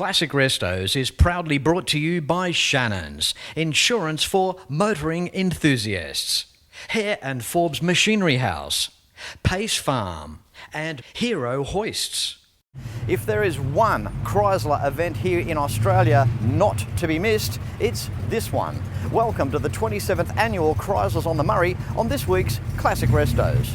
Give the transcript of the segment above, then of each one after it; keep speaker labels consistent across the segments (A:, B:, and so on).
A: Classic Restos is proudly brought to you by Shannons, insurance for motoring enthusiasts, Hare and Forbes Machinery House, Pace Farm, and Hero Hoists.
B: If there is one Chrysler event here in Australia not to be missed, it's this one. Welcome to the 27th annual Chryslers on the Murray on this week's Classic Restos.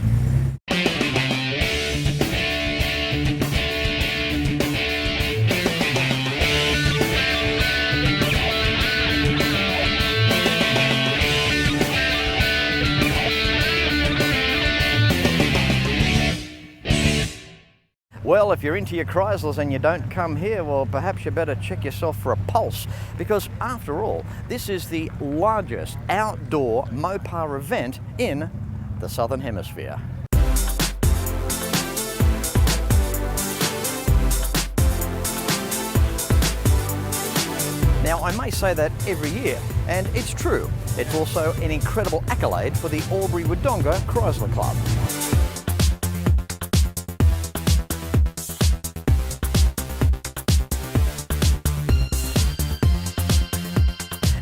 B: Well, if you're into your Chryslers and you don't come here, well, perhaps you better check yourself for a pulse, because after all, this is the largest outdoor Mopar event in the Southern Hemisphere. Now, I may say that every year, and it's true. It's also an incredible accolade for the Albury Wodonga Chrysler Club.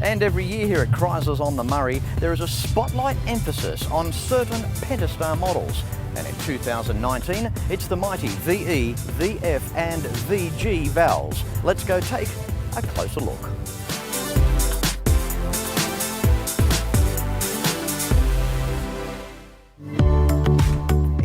B: And every year here at Chryslers on the Murray, there is a spotlight emphasis on certain Pentastar models. And in 2019, it's the mighty VE, VF and VG Vals. Let's go take a closer look.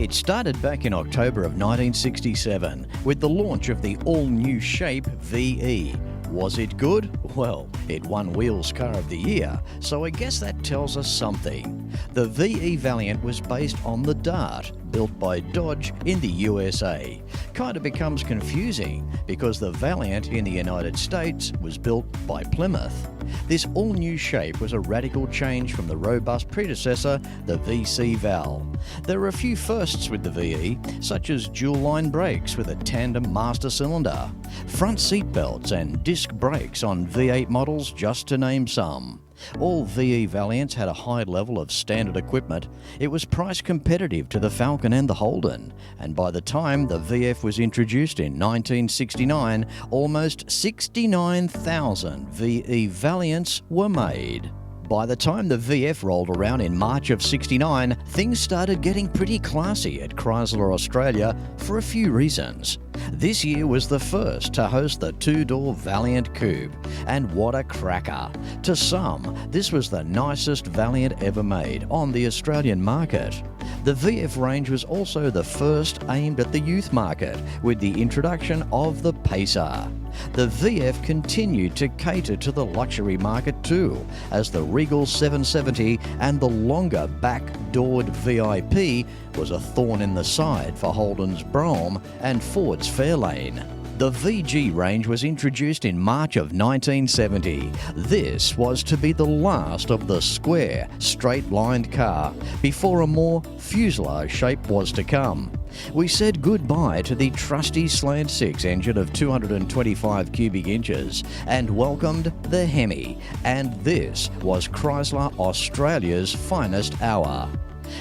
B: It started back in October of 1967 with the launch of the all-new shape VE. Was it good? Well, it won Wheels Car of the Year, so I guess that tells us something. The VE Valiant was based on the Dart, built by Dodge in the USA. Kinda becomes confusing because the Valiant in the United States was built by Plymouth. This all-new shape was a radical change from the robust predecessor, the VC Val. There are a few firsts with the VE, such as dual-line brakes with a tandem master cylinder, front seat belts and disc brakes on V8 models, just to name some. All VE Valiants had a high level of standard equipment. It was price competitive to the Falcon and the Holden, and by the time the VF was introduced in 1969, almost 69,000 VE Valiants were made. By the time the VF rolled around in March of '69, things started getting pretty classy at Chrysler Australia for a few reasons. This year was the first to host the two-door Valiant Coupe, and what a cracker. To some, this was the nicest Valiant ever made on the Australian market. The VF range was also the first aimed at the youth market with the introduction of the Pacer. The VF continued to cater to the luxury market too, as the Regal 770 and the longer back-doored VIP was a thorn in the side for Holden's Brougham and Ford's Fairlane. The VG range was introduced in March of 1970. This was to be the last of the square, straight-lined car, before a more fuselage shape was to come. We said goodbye to the trusty slant 6 engine of 225 cubic inches and welcomed the Hemi, and this was Chrysler Australia's finest hour.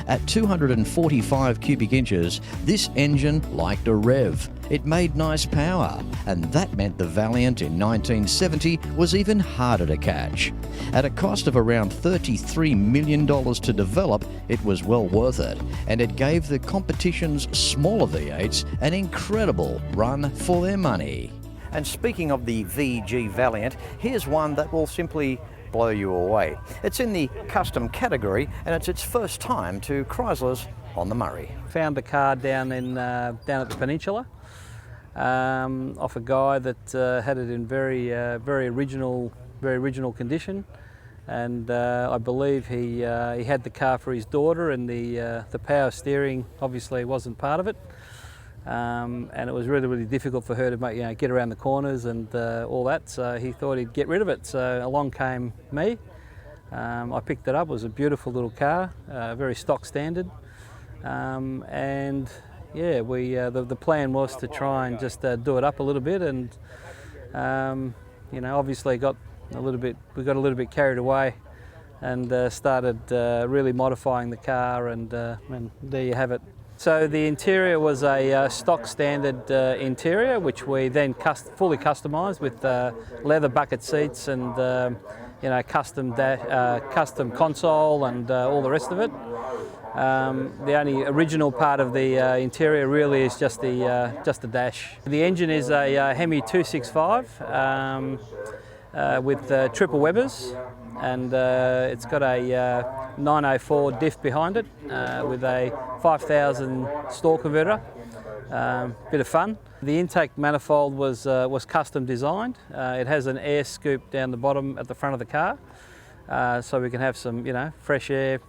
B: At 245 cubic inches, this engine liked a rev. It made nice power, and that meant the Valiant in 1970 was even harder to catch. At a cost of around $33 million to develop, it was well worth it, and it gave the competition's smaller V8s an incredible run for their money. And speaking of the VG Valiant, here's one that will simply blow you away. It's in the custom category, and it's its first time to Chryslers on the Murray.
C: Found the car down at the Peninsula off a guy that had it in very original condition, and I believe he had the car for his daughter, and the power steering obviously wasn't part of it. And it was really difficult for her to get around the corners and all that, so he thought he'd get rid of it. So along came me. I picked it up. It was a beautiful little car, very stock standard, and yeah, the plan was to try and just do it up a little bit, and obviously we got a little bit carried away and started really modifying the car, and there you have it. So the interior was a stock standard interior, which we then fully customised with leather bucket seats and custom console and all the rest of it. The only original part of the interior really is just the dash. The engine is a Hemi 265 with triple Webers, and it's got a 904 diff behind it with a 5000 stall converter. Bit of fun. The intake manifold was custom designed. It has an air scoop down the bottom at the front of the car, so we can have some fresh air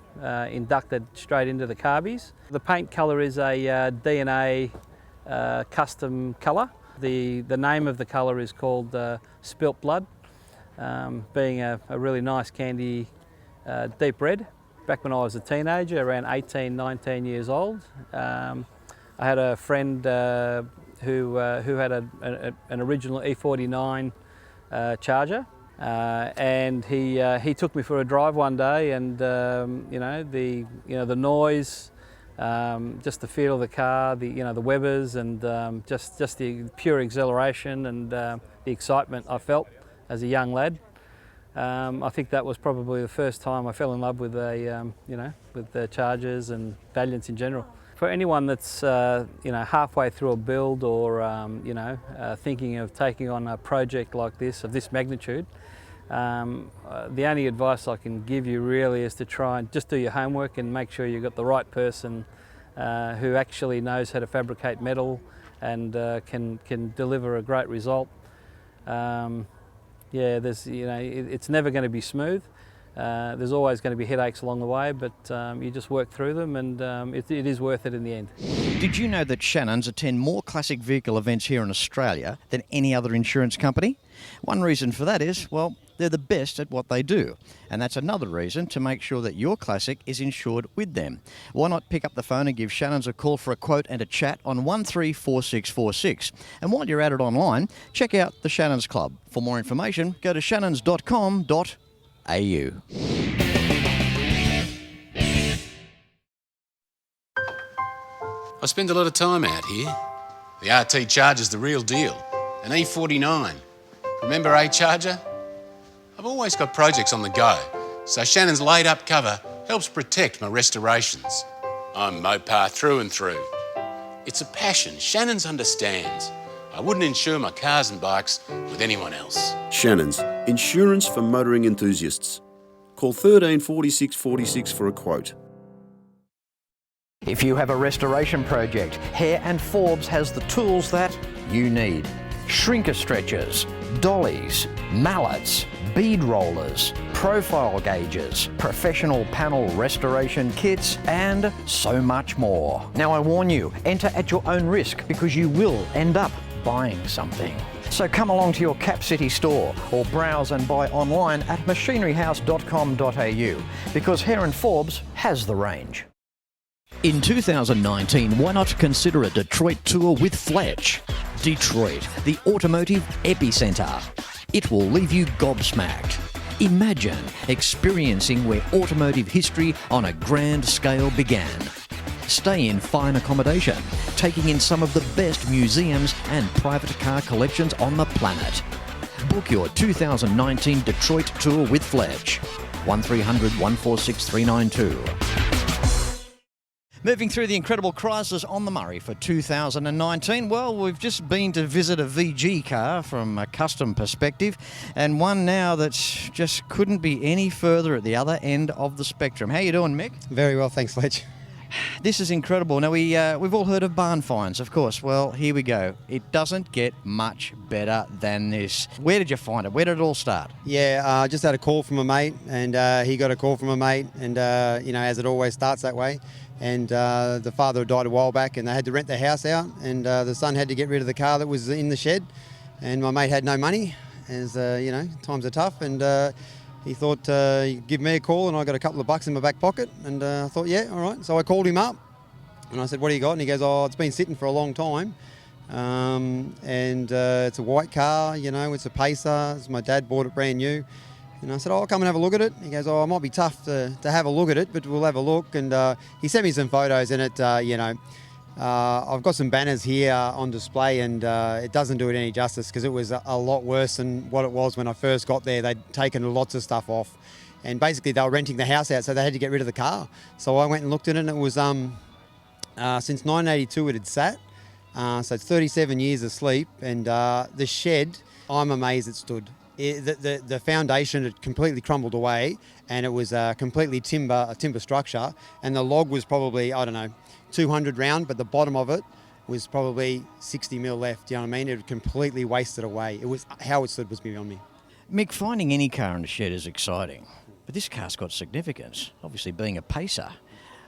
C: inducted straight into the carbies. The paint colour is a DNA custom colour. The name of the colour is called Spilt Blood, being a really nice candy deep red. Back when I was a teenager, around 18, 19 years old, I had a friend who had an original E49 Charger, and he took me for a drive one day, and the noise, just the feel of the car, the Webers, and just the pure exhilaration and the excitement I felt as a young lad. I think that was probably the first time I fell in love with with the Chargers and Valiants in general. For anyone that's halfway through a build or thinking of taking on a project like this of this magnitude, the only advice I can give you really is to try and just do your homework and make sure you've got the right person who actually knows how to fabricate metal and can deliver a great result. It's never going to be smooth. There's always going to be headaches along the way, but you just work through them, and it is worth it in the end.
B: Did you know that Shannons attend more classic vehicle events here in Australia than any other insurance company? One reason for that is, well, they're the best at what they do. And that's another reason to make sure that your classic is insured with them. Why not pick up the phone and give Shannons a call for a quote and a chat on 134646. And while you're at it online, check out the Shannons Club. For more information, go to shannons.com.au.
D: I spend a lot of time out here. The RT Charger's the real deal. An E49. Remember A-Charger? I've always got projects on the go, so Shannon's laid-up cover helps protect my restorations. I'm Mopar through and through. It's a passion Shannon's understands. I wouldn't insure my cars and bikes with anyone else.
E: Shannons, insurance for motoring enthusiasts. Call 134646 for a quote.
B: If you have a restoration project, Hare and Forbes has the tools that you need. Shrinker stretchers, dollies, mallets, bead rollers, profile gauges, professional panel restoration kits, and so much more. Now I warn you, enter at your own risk because you will end up buying something. So come along to your Cap City store or browse and buy online at machineryhouse.com.au because Hare and Forbes has the range. In 2019, why not consider a Detroit tour with Fletch? Detroit, the automotive epicenter. It will leave you gobsmacked. Imagine experiencing where automotive history on a grand scale began. Stay in fine accommodation, taking in some of the best museums and private car collections on the planet. Book your 2019 Detroit tour with Fletch. 1300 146 392. Moving through the incredible Chryslers on the Murray for 2019. Well, we've just been to visit a VG car from a custom perspective, and one now that just couldn't be any further at the other end of the spectrum. How you doing, Mick?
F: Very well, thanks, Fletch.
B: This is incredible. Now, we've all heard of barn finds, of course. Well, here we go. It doesn't get much better than this. Where did you find it? Where did it all start?
F: Yeah, I just had a call from a mate, and he got a call from a mate, and, as it always starts that way. And the father had died a while back, and they had to rent their house out, and the son had to get rid of the car that was in the shed, and my mate had no money, as times are tough, and he thought he'd give me a call, and I got a couple of bucks in my back pocket, and I thought, yeah, all right. So I called him up, and I said, what do you got? And he goes, oh, it's been sitting for a long time, and it's a white car, it's a Pacer. My dad bought it brand new, And I said, I'll come and have a look at it. He goes, it might be tough to have a look at it, but we'll have a look. And he sent me some photos, and I've got some banners here on display, and it doesn't do it any justice because it was a lot worse than what it was when I first got there. They'd taken lots of stuff off, and basically they were renting the house out, so they had to get rid of the car. So I went and looked at it, and it was since 1982 it had sat, so it's 37 years of sleep, and the shed, I'm amazed it stood. The foundation had completely crumbled away, and it was a completely timber structure, and the log was probably, 200 round, but the bottom of it was probably 60 mil left. You know what I mean? It had completely wasted away. It was how it stood was beyond me.
B: Mick, finding any car in the shed is exciting, but this car's got significance, obviously being a pacer.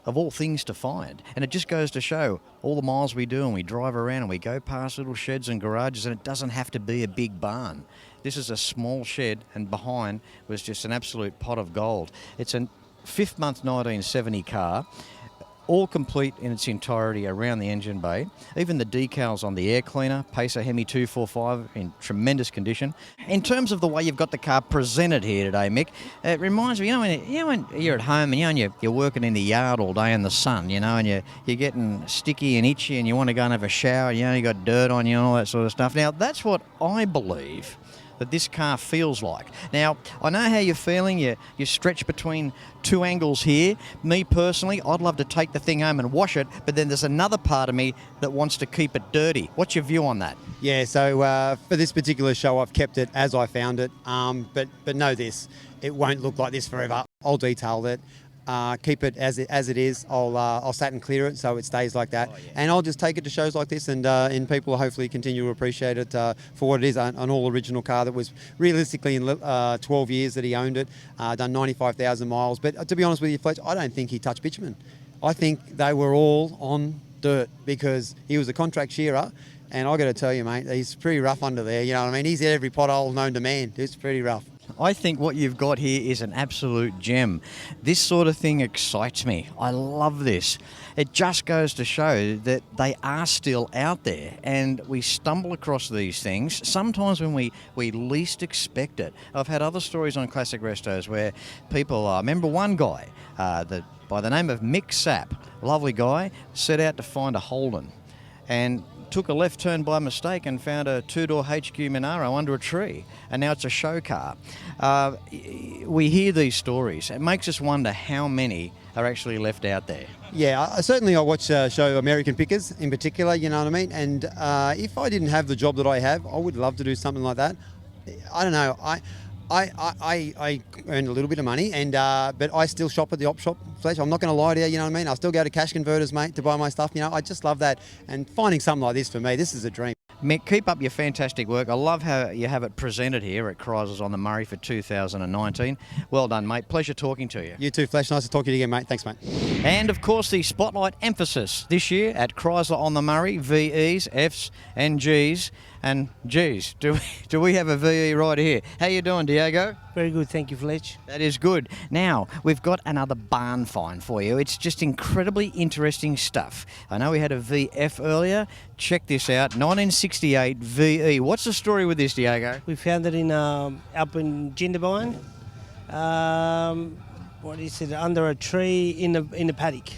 B: Of all things to find. And it just goes to show all the miles we do and we drive around and we go past little sheds and garages, and it doesn't have to be a big barn. This is a small shed, and behind was just an absolute pot of gold. It's a 5th month 1970 car, all complete in its entirety around the engine bay. Even the decals on the air cleaner, Pacer Hemi 245 in tremendous condition. In terms of the way you've got the car presented here today, Mick, it reminds me, when you're at home and you're working in the yard all day in the sun, and you're getting sticky and itchy and you want to go and have a shower, you got dirt on you and all that sort of stuff. Now, that's what I believe that this car feels like. Now, I know how you're feeling. You stretch between two angles here. Me personally, I'd love to take the thing home and wash it, but then there's another part of me that wants to keep it dirty. What's your view on that?
F: Yeah, so for this particular show, I've kept it as I found it. But know this, it won't look like this forever. I'll detail it. Keep it as it is. I'll sat and clear it so it stays like that, and I'll just take it to shows like this, and people hopefully continue to appreciate it for what it is, an all original car that was realistically in 12 years that he owned it, done 95,000 miles. But to be honest with you, Fletch, I don't think he touched bitumen. I think they were all on dirt because he was a contract shearer. And I got to tell you, mate, he's pretty rough under there. You know what I mean? He's hit every pothole known to man. It's pretty rough.
B: I think what you've got here is an absolute gem. This sort of thing excites me. I love this. It just goes to show that they are still out there, and we stumble across these things sometimes when we least expect it. I've had other stories on Classic Restos where people, I remember one guy by the name of Mick Sapp, lovely guy, set out to find a Holden and took a left turn by mistake and found a two-door HQ Monaro under a tree, and now it's a show car. We hear these stories. It makes us wonder how many are actually left out there.
F: Yeah, certainly I watch show American Pickers in particular, you know what I mean? And if I didn't have the job that I have, I would love to do something like that. I don't know. I earned a little bit of money, and but I still shop at the op shop, Fletch. I'm not going to lie to you, you know what I mean? I still go to cash converters, mate, to buy my stuff. I just love that. And finding something like this for me, this is a dream.
B: Mick, keep up your fantastic work. I love how you have it presented here at Chryslers on the Murray for 2019. Well done, mate. Pleasure talking to you.
F: You too, Fletch. Nice to talk to you again, mate. Thanks, mate.
B: And, of course, the spotlight emphasis this year at Chrysler on the Murray, VEs, Fs and Gs. And, geez, do we have a VE right here? How you doing, Diego?
G: Very good, thank you, Fletch.
B: That is good. Now, we've got another barn find for you. It's just incredibly interesting stuff. I know we had a VF earlier. Check this out, 1968 VE. What's the story with this, Diego?
G: We found it up in Jindabyne. What is it? Under a tree in the paddock.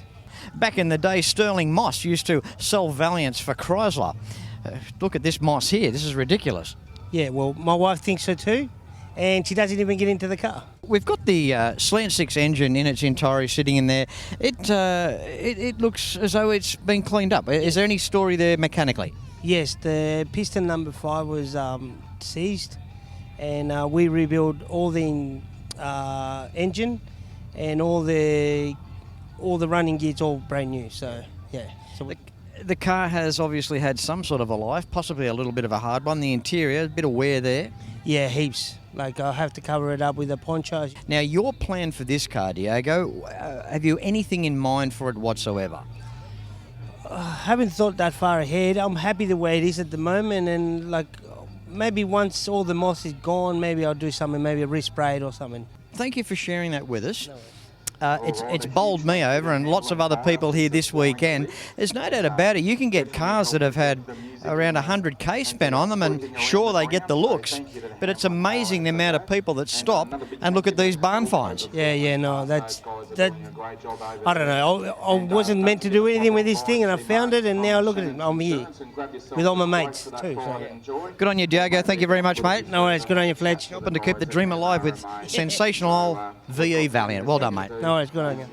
B: Back in the day, Sterling Moss used to sell Valiants for Chrysler. Look at this Moss here. This is ridiculous.
G: Yeah, well, my wife thinks so too, and she doesn't even get into the car.
B: We've got the Slant 6 engine in its entirety sitting in there. It looks as though it's been cleaned up. Is there any story there mechanically?
G: Yes, the piston number 5 was seized, and we rebuilt all the engine and all the running gears, all brand new. So yeah. So
B: the car has obviously had some sort of a life, possibly a little bit of a hard one. The interior, a bit of wear there.
G: Yeah, heaps. Like, I'll have to cover it up with a poncho.
B: Now, your plan for this car, Diego, have you anything in mind for it whatsoever?
G: I haven't thought that far ahead. I'm happy the way it is at the moment, and like maybe once all the moss is gone, maybe I'll do something, maybe a respray it or something.
B: Thank you for sharing that with us.
G: No worries.
B: It's bowled me over and lots of other people here this weekend. There's no doubt about it. You can get cars that have had around 100k spent on them, and sure, they get the looks, but it's amazing the amount of people that stop and look at these barn finds.
G: Yeah, no, that. I don't know. I wasn't meant to do anything with this thing, and I found it, and now look at it. I'm here with all my mates too. So.
B: Good on you, Diogo. Thank you very much, mate.
G: No worries. Good on you, Fletch.
B: Helping to keep the dream alive with sensational old VE Valiant. Well done, mate.
G: No worries. Good on you.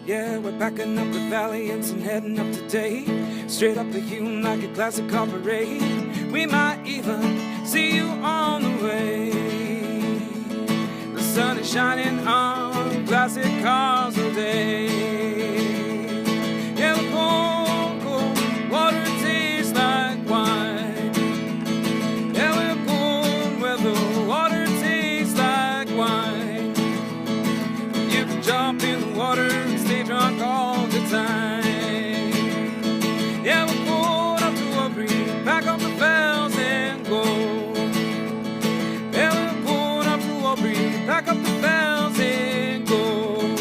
H: Yeah, we're packing up the Valiants and heading up today. Straight up the Hume like a classic car parade. We might even see you on the way. The sun is shining on classic cars all day. Yeah, we're cold, water tastes like wine. Yeah, we're cold where the water tastes like wine. You can jump in the water and stay drunk all the time. Yeah, we're going up to Albury, pack up the bells and go. Yeah, we're going up to Albury, pack up the bells and go.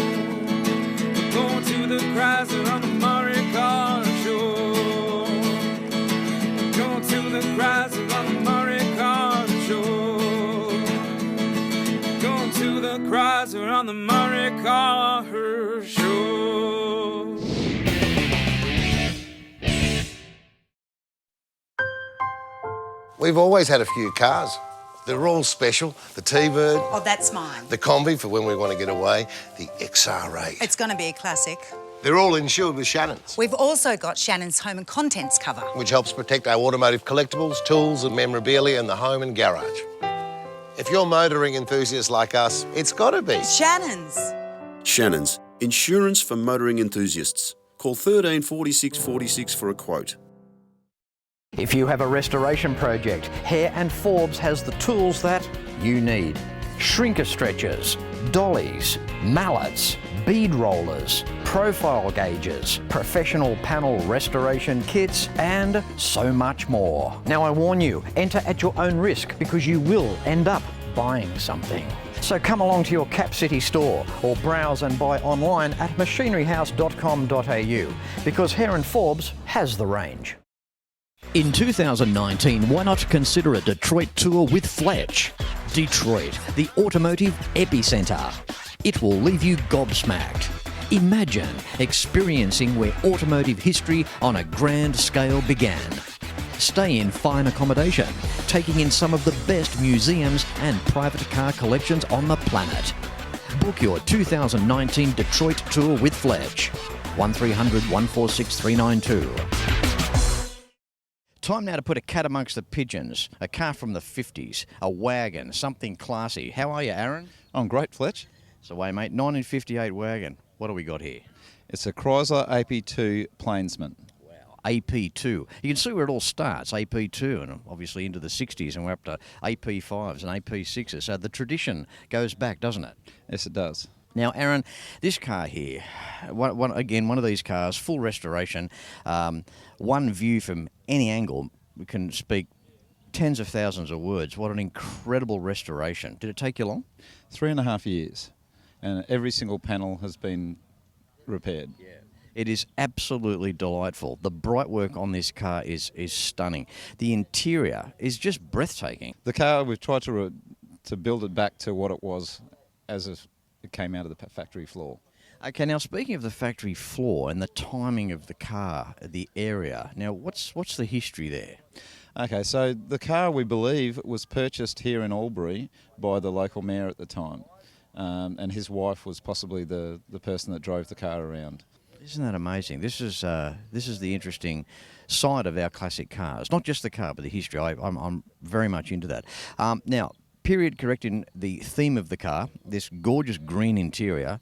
H: We're going to the Chrysler on the Murray car show. We're going to the Chrysler on the Murray car show. We're going to the Chrysler on the Murray car show.
I: We've always had a few cars. They're all special. The T-Bird.
J: Oh, that's mine.
I: The Combi for when we want to get away. The XR8.
J: It's going to be a classic.
I: They're all insured with Shannons,
J: We've also got Shannon's home and contents cover.
I: which helps protect our automotive collectibles, tools and memorabilia in the home and garage. If you're motoring enthusiasts like us, it's got to be.
J: Shannon's.
E: Shannons, insurance for motoring enthusiasts. Call 13 46 46 for a quote.
B: If you have a restoration project, Hare and Forbes has the tools that you need. Shrinker stretchers, dollies, mallets, bead rollers, profile gauges, professional panel restoration kits, and so much more. Now I warn you, enter at your own risk because you will end up buying something. So come along to your Cap City store or browse and buy online at machineryhouse.com.au because Hare and Forbes has the range. In 2019, why not consider a Detroit tour with Fletch? Detroit, the automotive epicenter. It will leave you gobsmacked. Imagine experiencing where automotive history on a grand scale began. Stay in fine accommodation, taking in some of the best museums and private car collections on the planet. Book your 2019 Detroit tour with Fletch. 1300 146 392. Time now to put a cat amongst the pigeons. A car from the 50s, a wagon, something classy. How are you, Aaron?
K: I'm great, Fletch.
B: So, wait, mate, 1958 wagon. What do we got here?
K: It's a Chrysler AP2 Plainsman.
B: Wow, AP2. You can see where it all starts, AP2, and obviously into the 60s, and we're up to AP5s and AP6s. So the tradition goes back, doesn't it?
K: Yes, it does.
B: Now, Aaron, this car here, one of these cars, full restoration, one view from any angle, we can speak tens of thousands of words. What an incredible restoration. Did it take you long?
K: 3.5 years, and every single panel has been repaired.
B: Yeah. It is absolutely delightful. The bright work on this car is stunning. The interior is just breathtaking.
K: The car, we've tried to build it back to what it was as it came out of the factory floor.
B: Okay, now speaking of the factory floor and the timing of the car, the area, now what's the history there?
K: Okay, so the car, we believe, was purchased here in Albury by the local mayor at the time, and his wife was possibly the person that drove the car around.
B: Isn't that amazing? This is the interesting side of our classic cars. Not just the car, but the history. I'm very much into that. Now, period correcting the theme of the car, this gorgeous green interior.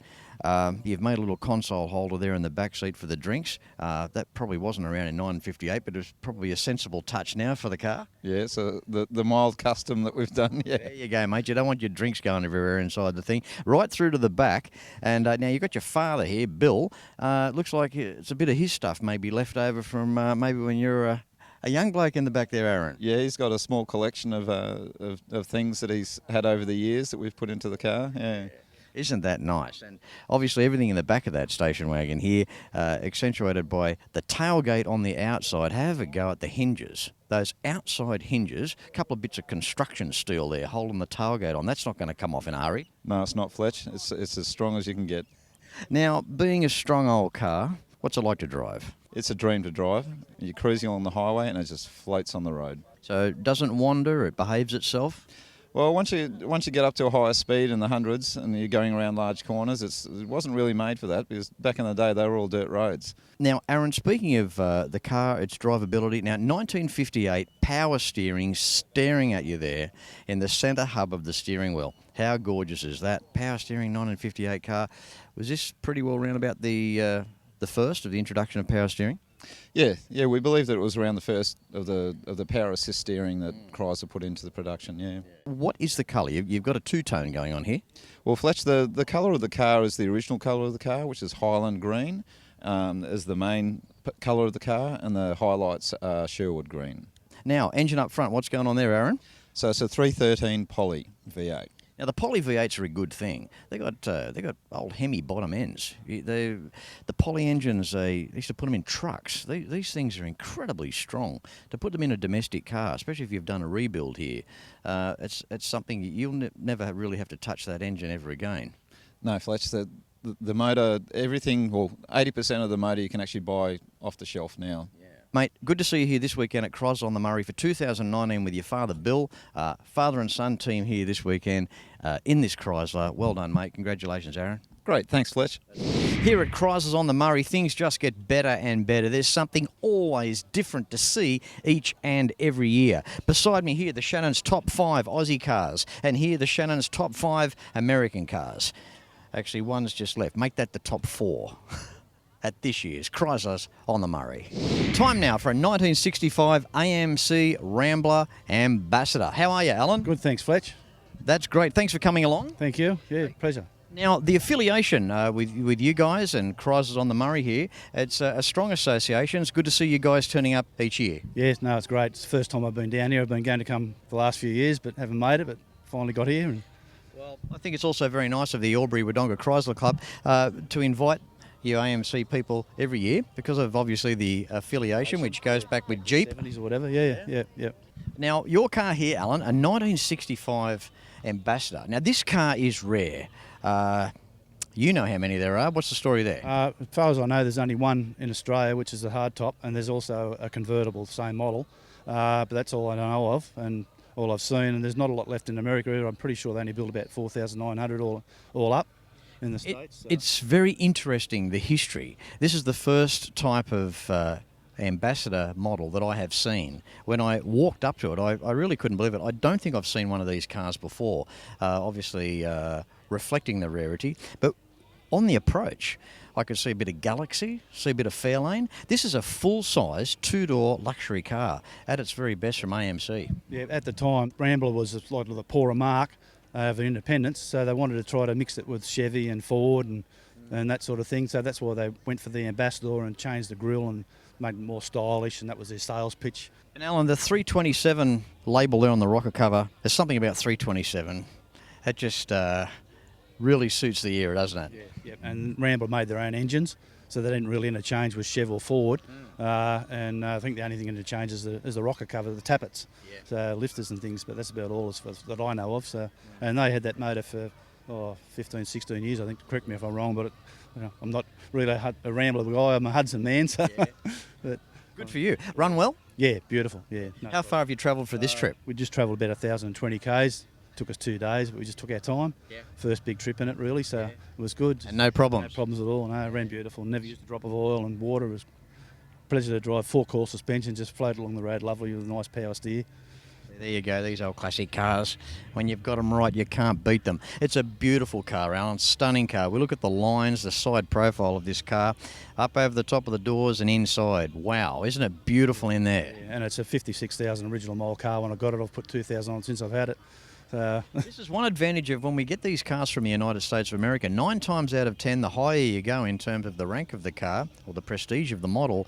B: You've made a little console holder there in the back seat for the drinks. That probably wasn't around in 1958, but it's probably a sensible touch now for the car.
K: Yeah, so the mild custom that we've done, yeah.
B: There you go, mate. You don't want your drinks going everywhere inside the thing. Right through to the back. And now you've got your father here, Bill. Looks like it's a bit of his stuff maybe left over from maybe when you're a young bloke in the back there, Aaron.
K: Yeah, he's got a small collection of things that he's had over the years that we've put into the car, yeah.
B: Isn't that nice? And obviously everything in the back of that station wagon here, accentuated by the tailgate on the outside. Have a go at the hinges. Those outside hinges, a couple of bits of construction steel there holding the tailgate on. That's not going to come off in a hurry.
K: No, it's not, Fletch. It's as strong as you can get.
B: Now, being a strong old car, what's it like to drive?
K: It's a dream to drive. You're cruising along the highway and it just floats on the road.
B: So it doesn't wander, it behaves itself?
K: Well, once you get up to a higher speed in the hundreds and you're going around large corners, it wasn't really made for that because back in the day they were all dirt roads.
B: Now, Aaron, speaking of the car, its drivability, now 1958 power steering staring at you there in the centre hub of the steering wheel. How gorgeous is that? Power steering 1958 car. Was this pretty well round about the first of the introduction of power steering?
K: Yeah, we believe that it was around the first of the power assist steering that Chrysler put into the production, yeah.
B: What is the colour? You've got a two-tone going on here.
K: Well, Fletch, the colour of the car is the original colour of the car, which is Highland green, is the main colour of the car, and the highlights are Sherwood green.
B: Now, engine up front, what's going on there, Aaron?
K: So it's a 313 Poly V8.
B: Now, the Poly V8s are a good thing. They got old Hemi bottom ends. The Poly engines, they used to put them in trucks. These things are incredibly strong. To put them in a domestic car, especially if you've done a rebuild here, it's something you'll never really have to touch that engine ever again.
K: No, Fletch, the motor, everything, well, 80% of the motor you can actually buy off the shelf now.
B: Mate, good to see you here this weekend at Chrysler on the Murray for 2019 with your father, Bill. Father and son team here this weekend in this Chrysler. Well done, mate. Congratulations, Aaron.
K: Great, thanks, Fletch.
B: Here at Chrysler's on the Murray, things just get better and better. There's something always different to see each and every year. Beside me here, the Shannons top 5 Aussie cars, and here the Shannons top 5 American cars. Actually, one's just left. Make that the top 4. At this year's Chryslers on the Murray. Time now for a 1965 AMC Rambler Ambassador. How are you, Alan?
L: Good, thanks, Fletch.
B: That's great. Thanks for coming along.
L: Thank you. Yeah, pleasure.
B: Now, the affiliation with you guys and Chryslers on the Murray here, it's a strong association. It's good to see you guys turning up each year.
L: Yes, no, it's great. It's the first time I've been down here. I've been going to come the last few years, but haven't made it, but finally got here.
B: Well, I think it's also very nice of the Albury Wodonga Chrysler Club to invite you AMC people every year because of obviously the affiliation which goes back with Jeep.
L: 70s or whatever, yeah.
B: Now, your car here, Alan, a 1965 Ambassador. Now, this car is rare. You know how many there are. What's the story there?
L: As far as I know, there's only one in Australia, which is a hardtop, and there's also a convertible, same model. But that's all I know of and all I've seen, and there's not a lot left in America either. I'm pretty sure they only build about 4,900 all up. In the States, so.
B: It's very interesting, the history. This is the first type of Ambassador model that I have seen. When I walked up to it, I really couldn't believe it. I don't think I've seen one of these cars before, obviously reflecting the rarity. But on the approach, I could see a bit of Galaxy, see a bit of Fairlane. This is a full-size, two-door luxury car at its very best from AMC.
L: Yeah, at the time, Rambler was like the poorer mark of independence, so they wanted to try to mix it with Chevy and Ford and that sort of thing. So that's why they went for the Ambassador and changed the grille and made it more stylish, and that was their sales pitch.
B: And Alan, the 327 label there on the rocker cover, there's something about 327. That just really suits the era, doesn't it?
L: Yeah. And Rambler made their own engines, so they didn't really interchange with Chevy or Ford. And I think the only thing interchange is the rocker cover, the tappets, so lifters and things, but that's about all that I know of. So, and they had that motor for 15, 16 years, I think. Correct me if I'm wrong, but I'm not really a Rambler guy. I'm a Hudson man. So, but,
B: good for you. Run well?
L: Yeah, beautiful. Yeah.
B: How far have you travelled for this trip?
L: We just travelled about 1,020 k's. Took us 2 days, but we just took our time. First big trip in it, really, so it was good.
B: And no problems?
L: No problems at all. No, it ran beautiful. Never used a drop of oil and water. It was a pleasure to drive. 4-course suspension, just float along the road lovely with a nice power steer.
B: There you go, these old classic cars. When you've got them right, you can't beat them. It's a beautiful car, Alan, stunning car. We look at the lines, the side profile of this car, up over the top of the doors and inside. Wow, isn't it beautiful in there?
L: Yeah, and it's a 56,000 original mile car. When I got it, I've put 2,000 on since I've had it.
B: This is one advantage of when we get these cars from the United States of America. 9 times out of 10, the higher you go in terms of the rank of the car or the prestige of the model,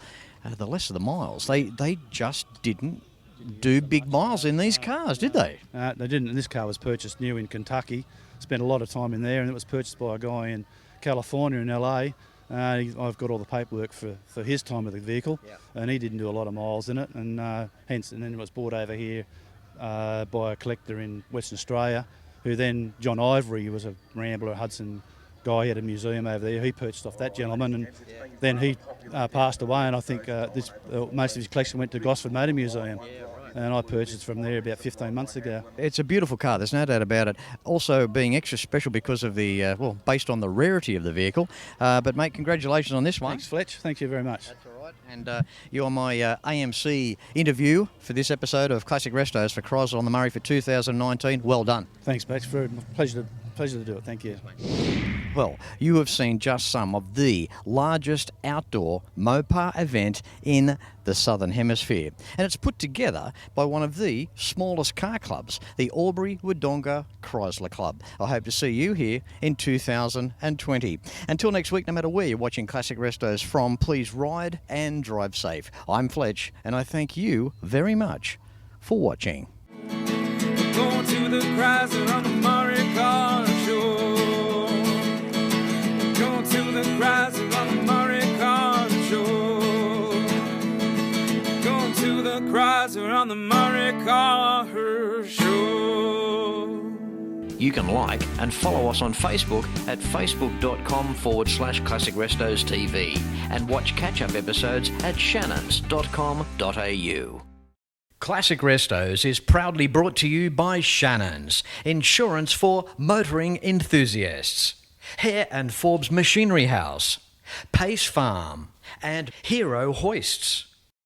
B: the less of the miles. They just didn't do big miles in these cars, did they?
L: They didn't. And this car was purchased new in Kentucky. Spent a lot of time in there, and it was purchased by a guy in California in LA. I've got all the paperwork for his time with the vehicle, and he didn't do a lot of miles in it, and hence, and then it was brought over here by a collector in Western Australia, who then, John Ivory, who was a Rambler, Hudson guy, he had a museum over there, he purchased off that gentleman, and then he passed away, and I think most of his collection went to Gosford Motor Museum. And I purchased from there about 15 months ago.
B: It's a beautiful car, there's no doubt about it. Also being extra special because of the, based on the rarity of the vehicle. But mate, congratulations on this one.
L: Thanks, Fletch. Thank you very much.
B: That's all right. And you're my AMC interview for this episode of Classic Restos for Chrysler on the Murray for 2019. Well done.
L: Thanks, Max. Very pleasure to do it. Thank you.
B: Well, you have seen just some of the largest outdoor Mopar event in the Southern Hemisphere. And it's put together by one of the smallest car clubs, the Albury Wodonga Chrysler Club. I hope to see you here in 2020. Until next week, no matter where you're watching Classic Restos from, please ride and drive safe. I'm Fletch, and I thank you very much for watching.
H: Going to the Chrysler on the Murray car show. Going to the Chrysler on the Murray car show. Going to the Chrysler on the Murray car show.
A: You can like and follow us on Facebook at facebook.com/Classic Restos TV and watch catch-up episodes at shannons.com.au. Classic Restos is proudly brought to you by Shannons, insurance for motoring enthusiasts, Hare and Forbes Machinery House, Pace Farm, and Hero Hoists.